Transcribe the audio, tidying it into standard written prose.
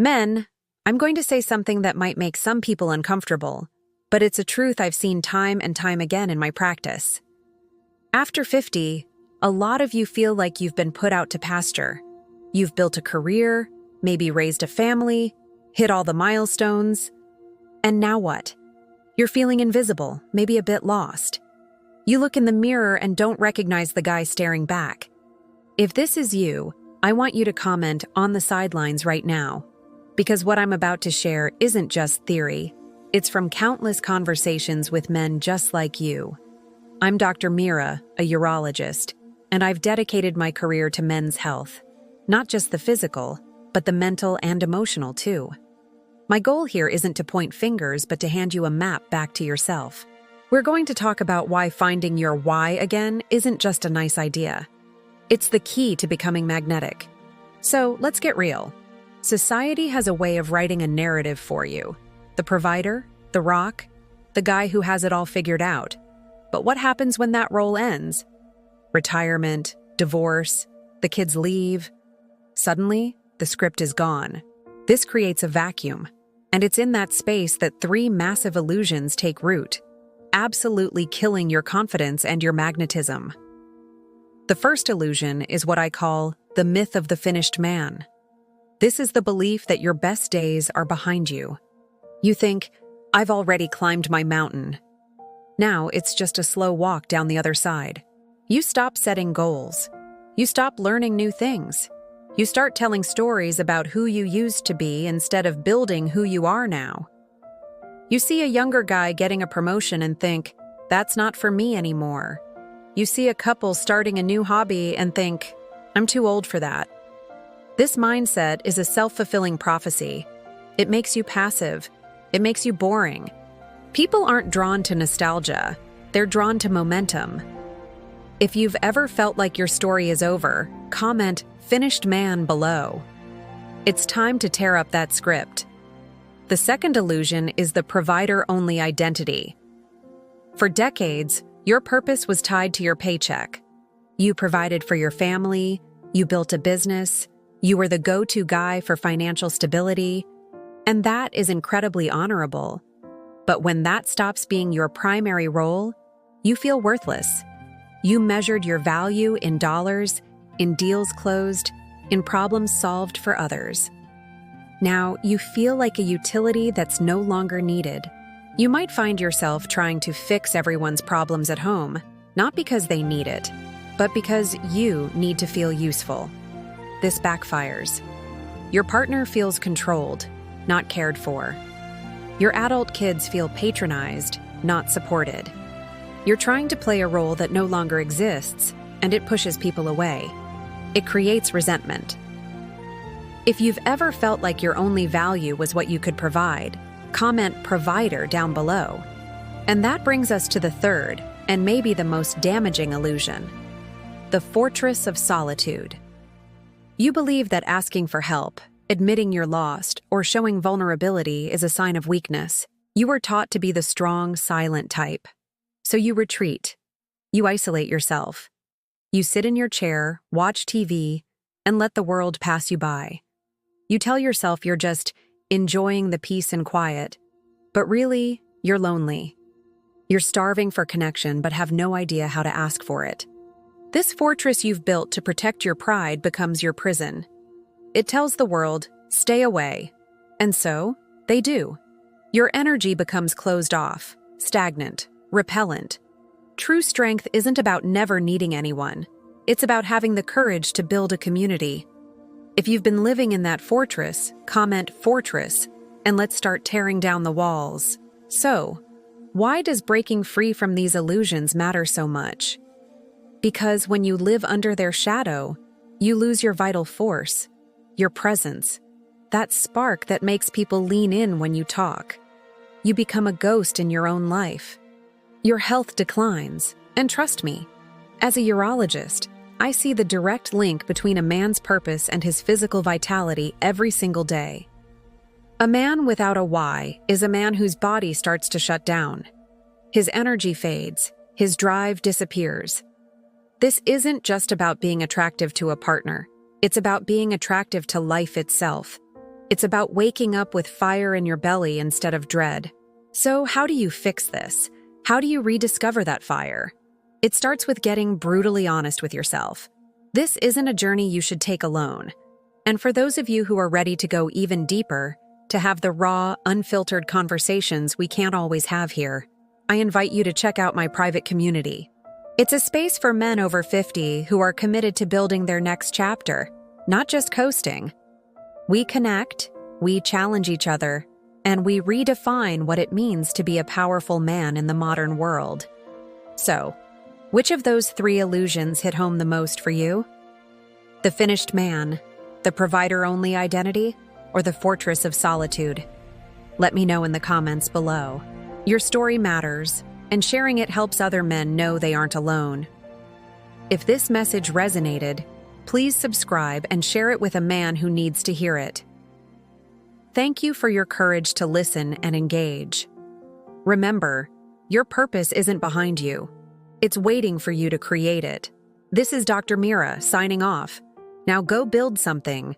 Men, I'm going to say something that might make some people uncomfortable, but it's a truth I've seen time and time again in my practice. After 50, a lot of you feel like you've been put out to pasture. You've built a career, maybe raised a family, hit all the milestones. And now what? You're feeling invisible, maybe a bit lost. You look in the mirror and don't recognize the guy staring back. If this is you, I want you to comment on the sidelines right now, because what I'm about to share isn't just theory. It's from countless conversations with men just like you. I'm Dr. Mira, a urologist, and I've dedicated my career to men's health. Not just the physical, but the mental and emotional too. My goal here isn't to point fingers, but to hand you a map back to yourself. We're going to talk about why finding your why again isn't just a nice idea. It's the key to becoming magnetic. So let's get real. Society has a way of writing a narrative for you. The provider, the rock, the guy who has it all figured out. But what happens when that role ends? Retirement, divorce, the kids leave. Suddenly, the script is gone. This creates a vacuum, and it's in that space that three massive illusions take root, absolutely killing your confidence and your magnetism. The first illusion is what I call the myth of the finished man. This is the belief that your best days are behind you. You think, I've already climbed my mountain. Now it's just a slow walk down the other side. You stop setting goals. You stop learning new things. You start telling stories about who you used to be instead of building who you are now. You see a younger guy getting a promotion and think, that's not for me anymore. You see a couple starting a new hobby and think, I'm too old for that. This mindset is a self-fulfilling prophecy. It makes you passive. It makes you boring. People aren't drawn to nostalgia. They're drawn to momentum. If you've ever felt like your story is over, comment "finished man" below. It's time to tear up that script. The second illusion is the provider-only identity. For decades, your purpose was tied to your paycheck. You provided for your family, you built a business, you were the go-to guy for financial stability, and that is incredibly honorable. But when that stops being your primary role, you feel worthless. You measured your value in dollars, in deals closed, in problems solved for others. Now, you feel like a utility that's no longer needed. You might find yourself trying to fix everyone's problems at home, not because they need it, but because you need to feel useful. This backfires. Your partner feels controlled, not cared for. Your adult kids feel patronized, not supported. You're trying to play a role that no longer exists, and it pushes people away. It creates resentment. If you've ever felt like your only value was what you could provide, comment "provider" down below. And that brings us to the third, and maybe the most damaging illusion: the fortress of solitude. You believe that asking for help, admitting you're lost, or showing vulnerability is a sign of weakness. You were taught to be the strong, silent type. So you retreat. You isolate yourself. You sit in your chair, watch TV, and let the world pass you by. You tell yourself you're just enjoying the peace and quiet, but really, you're lonely. You're starving for connection but have no idea how to ask for it. This fortress you've built to protect your pride becomes your prison. It tells the world, stay away. And so, they do. Your energy becomes closed off, stagnant, repellent. True strength isn't about never needing anyone. It's about having the courage to build a community. If you've been living in that fortress, comment "fortress," and let's start tearing down the walls. So, why does breaking free from these illusions matter so much? Because when you live under their shadow, you lose your vital force, your presence, that spark that makes people lean in when you talk. You become a ghost in your own life. Your health declines, and trust me, as a urologist, I see the direct link between a man's purpose and his physical vitality every single day. A man without a why is a man whose body starts to shut down. His energy fades, his drive disappears. This isn't just about being attractive to a partner. It's about being attractive to life itself. It's about waking up with fire in your belly instead of dread. So, how do you fix this? How do you rediscover that fire? It starts with getting brutally honest with yourself. This isn't a journey you should take alone. And for those of you who are ready to go even deeper, to have the raw, unfiltered conversations we can't always have here, I invite you to check out my private community. It's a space for men over 50 who are committed to building their next chapter, not just coasting. We connect, we challenge each other, and we redefine what it means to be a powerful man in the modern world. So, which of those 3 illusions hit home the most for you? The finished man, the provider-only identity, or the fortress of solitude? Let me know in the comments below. Your story matters, and sharing it helps other men know they aren't alone. If this message resonated, please subscribe and share it with a man who needs to hear it. Thank you for your courage to listen and engage. Remember, your purpose isn't behind you. It's waiting for you to create it. This is Dr. Mira signing off. Now go build something